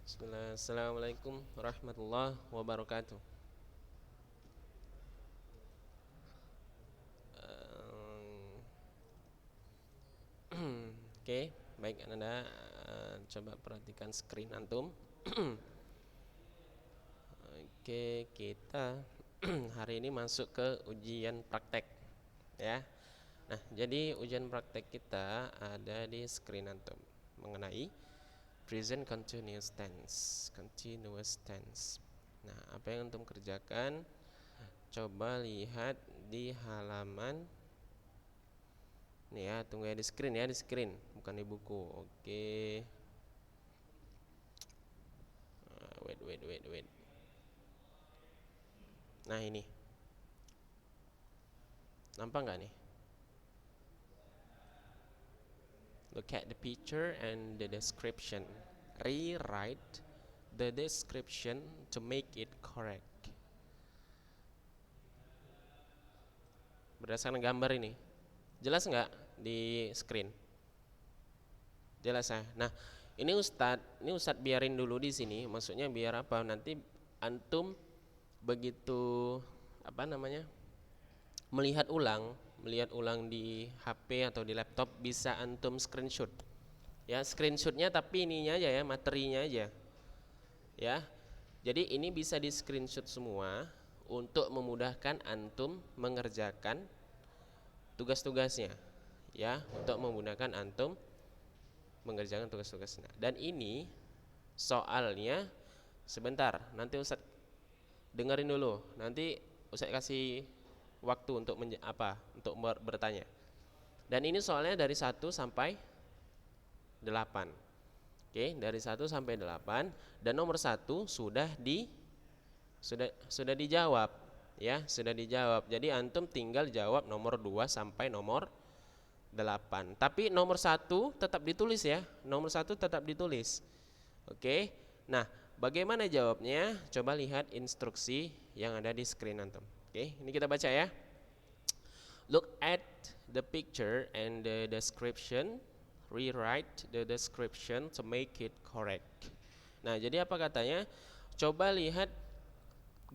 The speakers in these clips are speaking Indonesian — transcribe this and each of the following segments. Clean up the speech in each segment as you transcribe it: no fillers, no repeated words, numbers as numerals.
Bismillah. Assalamualaikum warahmatullahi wabarakatuh. Oke, baik Anda coba perhatikan screen antum. Oke, kita hari ini masuk ke ujian praktek ya. Nah, jadi ujian praktek kita ada di screen antum mengenai present continuous tense, continuous tense. Nah, apa yang antum kerjakan? Coba lihat di halaman nih ya, tunggu ya, di screen ya, di screen, bukan di buku. Oke. Wait. Nah, ini. Nampak nggak nih? Look at the picture and the description. Rewrite the description to make it correct. Berdasarkan gambar ini. Jelas nggak di screen? Jelas ya. Nah, ini Ustadz biarin dulu di sini. Maksudnya biar apa? Nanti antum begitu apa namanya? Melihat ulang di HP atau di laptop bisa antum screenshot. Ya, screenshotnya tapi ininya aja ya, materinya aja. Ya. Jadi ini bisa di screenshot semua untuk memudahkan antum mengerjakan tugas-tugasnya. Ya, untuk memudahkan antum mengerjakan tugas-tugasnya. Dan ini soalnya sebentar, nanti Ustaz dengerin dulu. Nanti Ustaz kasih waktu untuk untuk bertanya. Dan ini soalnya dari 1 sampai 8. Oke, dari 1 sampai 8 dan nomor 1 sudah dijawab ya, sudah dijawab. Jadi antum tinggal jawab nomor 2 sampai nomor 8. Tapi nomor 1 tetap ditulis ya. Nomor 1 tetap ditulis. Oke. Nah, bagaimana jawabnya? Coba lihat instruksi yang ada di screen antum. Oke, ini kita baca ya. Look at the picture and the description. Rewrite the description to make it correct. Nah, jadi apa katanya? Coba lihat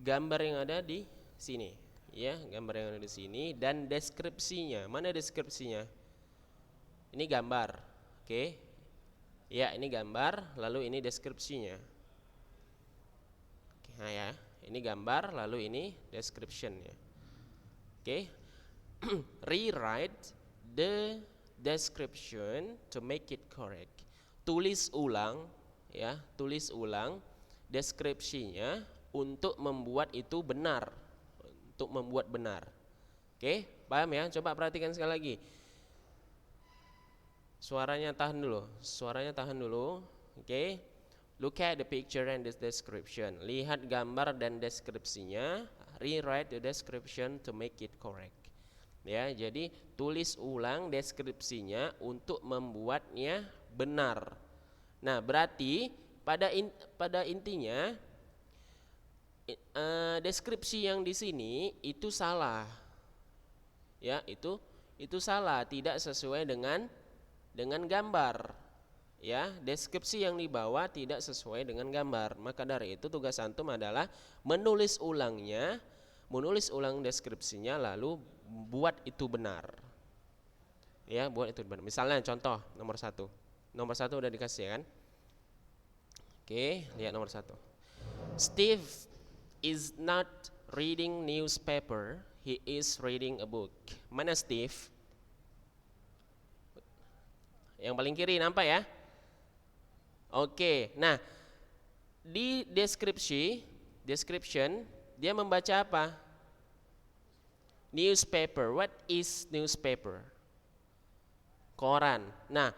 gambar yang ada di sini, ya, gambar yang ada di sini dan deskripsinya. Mana deskripsinya? Ini gambar, oke? Ya, ini gambar, lalu ini deskripsinya. Nah ya, ini gambar, lalu ini descriptionnya. Oke, rewrite the description to make it correct. Tulis ulang, ya, tulis ulang deskripsinya untuk membuat itu benar, untuk membuat benar. Oke, paham ya? Coba perhatikan sekali lagi. Suaranya tahan dulu. Oke. Look at the picture and the description. Lihat gambar dan deskripsinya. Rewrite the description to make it correct. Ya, jadi tulis ulang deskripsinya untuk membuatnya benar. Nah, berarti pada intinya deskripsi yang di sini itu salah. Ya, itu salah, tidak sesuai dengan gambar. Ya, deskripsi yang dibawa tidak sesuai dengan gambar. Maka dari itu tugas antum adalah menulis ulang deskripsinya lalu buat itu benar. Ya, buat itu benar. Misalnya contoh nomor 1. Nomor 1 udah dikasih kan? Oke, lihat nomor 1. Steve is not reading newspaper, he is reading a book. Mana Steve? Yang paling kiri nampak ya? Oke, nah di description dia membaca apa? Newspaper. What is newspaper? Koran. Nah,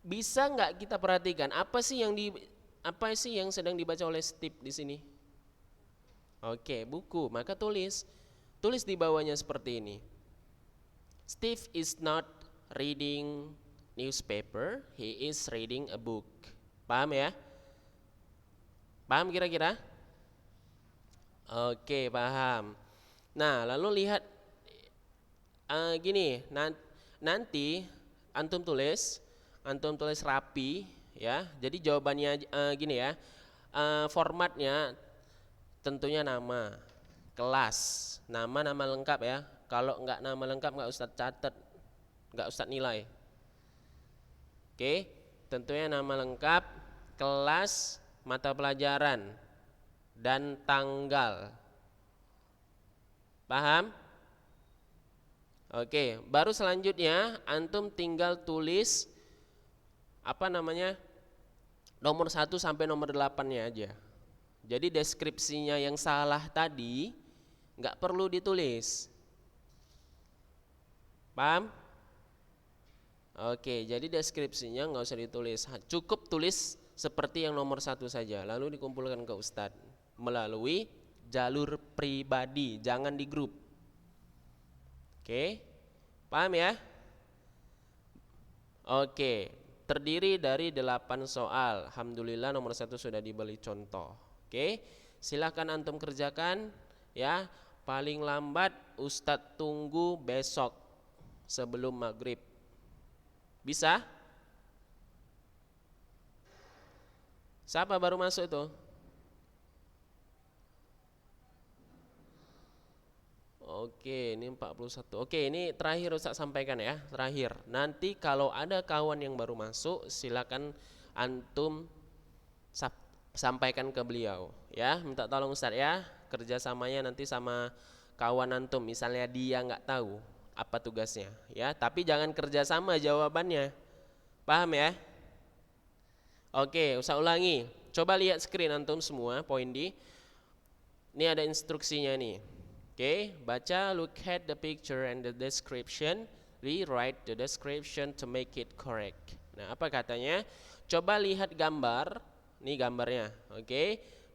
bisa nggak kita perhatikan apa sih yang sedang dibaca oleh Steve di sini? Oke, buku. Maka tulis di bawahnya seperti ini. Steve is not reading newspaper, he is reading a book. Paham ya? Paham kira-kira? Oke, paham. Nah, lalu lihat gini. Nah, nanti antum tulis rapi ya. Jadi jawabannya gini ya, formatnya tentunya nama, kelas, nama lengkap ya. Kalau enggak nama lengkap enggak Ustadz catat, enggak Ustadz nilai. Oke, tentunya nama lengkap, kelas, mata pelajaran, dan tanggal. Paham? Oke, baru selanjutnya antum tinggal tulis nomor 1 sampai nomor 8-nya aja. Jadi deskripsinya yang salah tadi nggak perlu ditulis. Paham? Oke, jadi deskripsinya nggak usah ditulis, cukup tulis seperti yang nomor 1 saja, lalu dikumpulkan ke Ustadz melalui jalur pribadi, jangan di grup. Oke, paham ya? Oke, terdiri dari 8 soal. Alhamdulillah nomor 1 sudah diberi contoh. Oke, silahkan antum kerjakan ya. Paling lambat Ustadz tunggu besok sebelum maghrib. Bisa? Siapa baru masuk itu? Oke, ini 41. Oke, ini terakhir Ustaz sampaikan ya, terakhir. Nanti kalau ada kawan yang baru masuk, silakan antum sampaikan ke beliau ya. Minta tolong Ustaz ya, kerjasamanya nanti sama kawan antum. Misalnya dia nggak tahu apa tugasnya ya, tapi jangan kerjasama jawabannya. Paham ya? Oke, Ustaz ulangi. Coba lihat screen antum semua, poin D. Ini ada instruksinya nih. Oke, baca, look at the picture and the description, rewrite the description to make it correct. Nah, apa katanya? Coba lihat gambar, nih gambarnya, oke.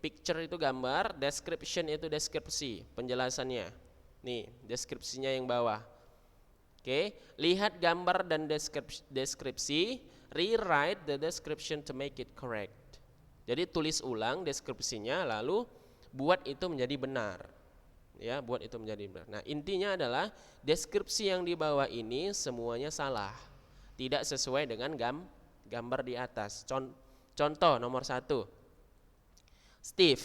Picture itu gambar, description itu deskripsi, penjelasannya. Nih, deskripsinya yang bawah. Oke, lihat gambar dan deskripsi, rewrite the description to make it correct. Jadi tulis ulang deskripsinya, lalu buat itu menjadi benar. Ya, buat itu menjadi benar. Nah, intinya adalah deskripsi yang di bawah ini semuanya salah, tidak sesuai dengan gambar di atas. Contoh nomor 1, Steve.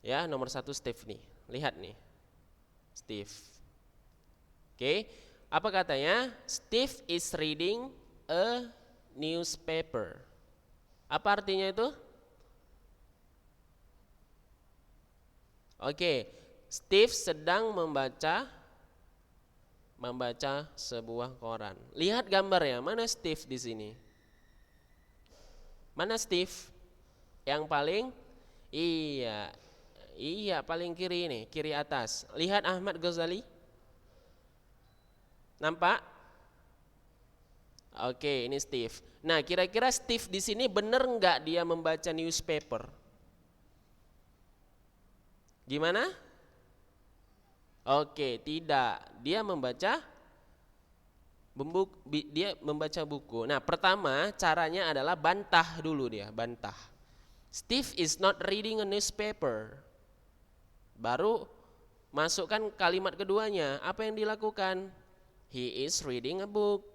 Ya, nomor 1 Steve nih. Lihat nih, Steve. Oke, apa katanya? Steve is reading a newspaper. Apa artinya itu? Oke, Steve sedang membaca sebuah koran. Lihat gambarnya, mana Steve di sini? Mana Steve? Yang paling iya paling kiri ini, kiri atas. Lihat Ahmad Ghazali. Nampak? Oke, ini Steve. Nah, kira-kira Steve di sini benar nggak dia membaca newspaper? Gimana? Oke, tidak. Dia membaca buku. Nah, pertama caranya adalah bantah dulu dia, bantah. Steve is not reading a newspaper. Baru masukkan kalimat keduanya. Apa yang dilakukan? He is reading a book.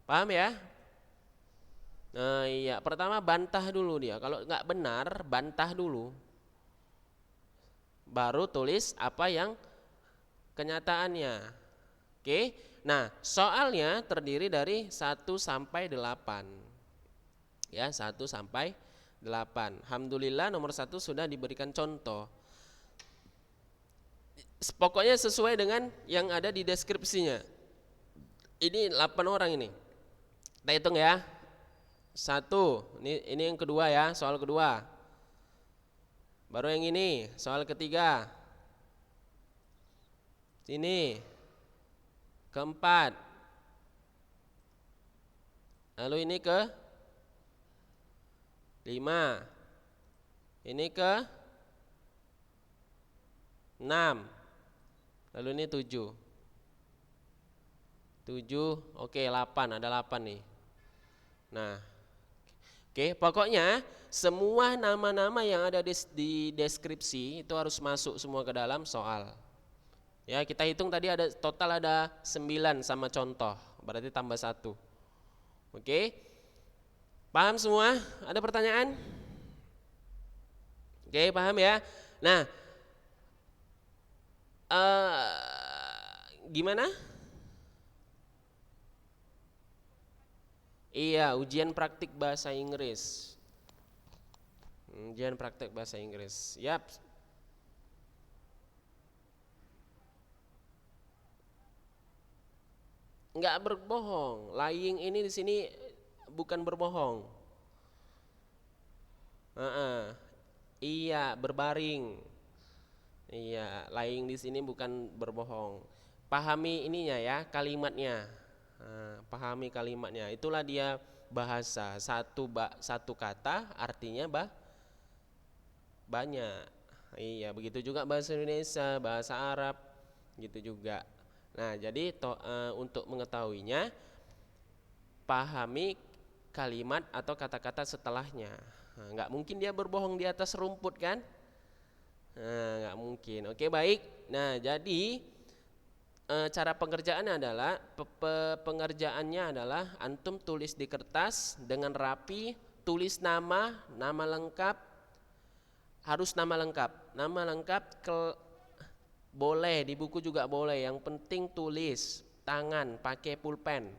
Paham ya? Nah, iya, pertama bantah dulu dia. Kalau nggak benar, bantah dulu. Baru tulis apa yang kenyataannya. Oke. Nah, soalnya terdiri dari 1 sampai 8. Ya, 1 sampai 8. Alhamdulillah nomor 1 sudah diberikan contoh. Pokoknya sesuai dengan yang ada di deskripsinya. Ini 8 orang ini. Kita hitung ya. 1, ini yang kedua ya, soal kedua. Baru yang ini, soal ketiga. Sini. Keempat. Lalu ini ke 5. Ini ke 6. Lalu ini 7. 7, oke 8, ada 8 nih. Nah, oke, pokoknya semua nama-nama yang ada di deskripsi itu harus masuk semua ke dalam soal. Ya, kita hitung tadi ada total ada 9 sama contoh, berarti tambah 1. Oke? Paham semua? Ada pertanyaan? Oke, paham ya? Nah, gimana? Iya, ujian praktik bahasa Inggris. Ujian praktik bahasa Inggris. Yap. Enggak berbohong. Lying ini di sini bukan berbohong. Iya, berbaring. Iya, lying di sini bukan berbohong. Pahami ininya ya, kalimatnya. Pahami kalimatnya. Itulah dia bahasa. Satu kata artinya banyak. Iya, begitu juga bahasa Indonesia, bahasa Arab, gitu juga. Nah, jadi untuk mengetahuinya, pahami kalimat atau kata-kata setelahnya. Nah, nggak mungkin dia berbohong di atas rumput kan? Nah, nggak mungkin. Oke, baik. Nah, jadi cara pengerjaannya adalah pengerjaannya adalah antum tulis di kertas dengan rapi, tulis nama lengkap, harus nama lengkap boleh di buku juga boleh, yang penting tulis tangan pakai pulpen.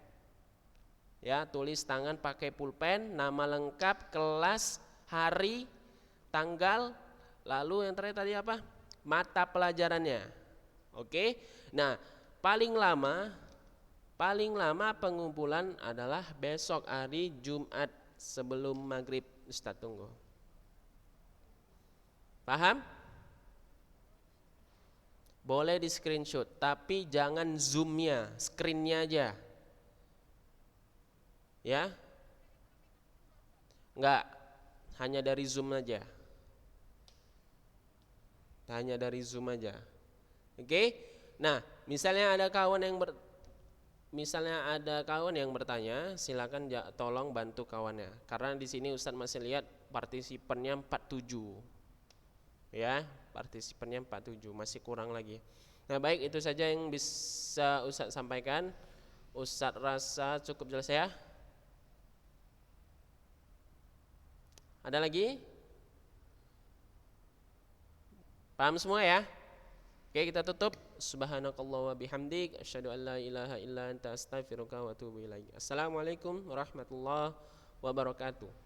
Ya, tulis tangan pakai pulpen, nama lengkap, kelas, hari, tanggal, lalu yang terakhir tadi apa? Mata pelajarannya. Oke. Nah, paling lama pengumpulan adalah besok hari Jumat sebelum maghrib. Ustaz tunggu. Paham? Boleh di screenshot, tapi jangan zoomnya, screennya aja. Ya, enggak, hanya dari zoom aja. Hanya dari zoom aja. Oke? Nah, misalnya ada kawan yang bertanya, silakan tolong bantu kawannya. Karena di sini Ustadz masih lihat partisipannya 47. Ya, partisipannya 47, masih kurang lagi. Nah, baik, itu saja yang bisa Ustadz sampaikan. Ustadz rasa cukup jelas ya. Ada lagi? Paham semua ya? Oke, kita tutup. Subhanakallah wa bihamdik, asyhadu an la ilaha illa anta astaghfiruka wa atubu ilaik. Assalamualaikum warahmatullahi wabarakatuh.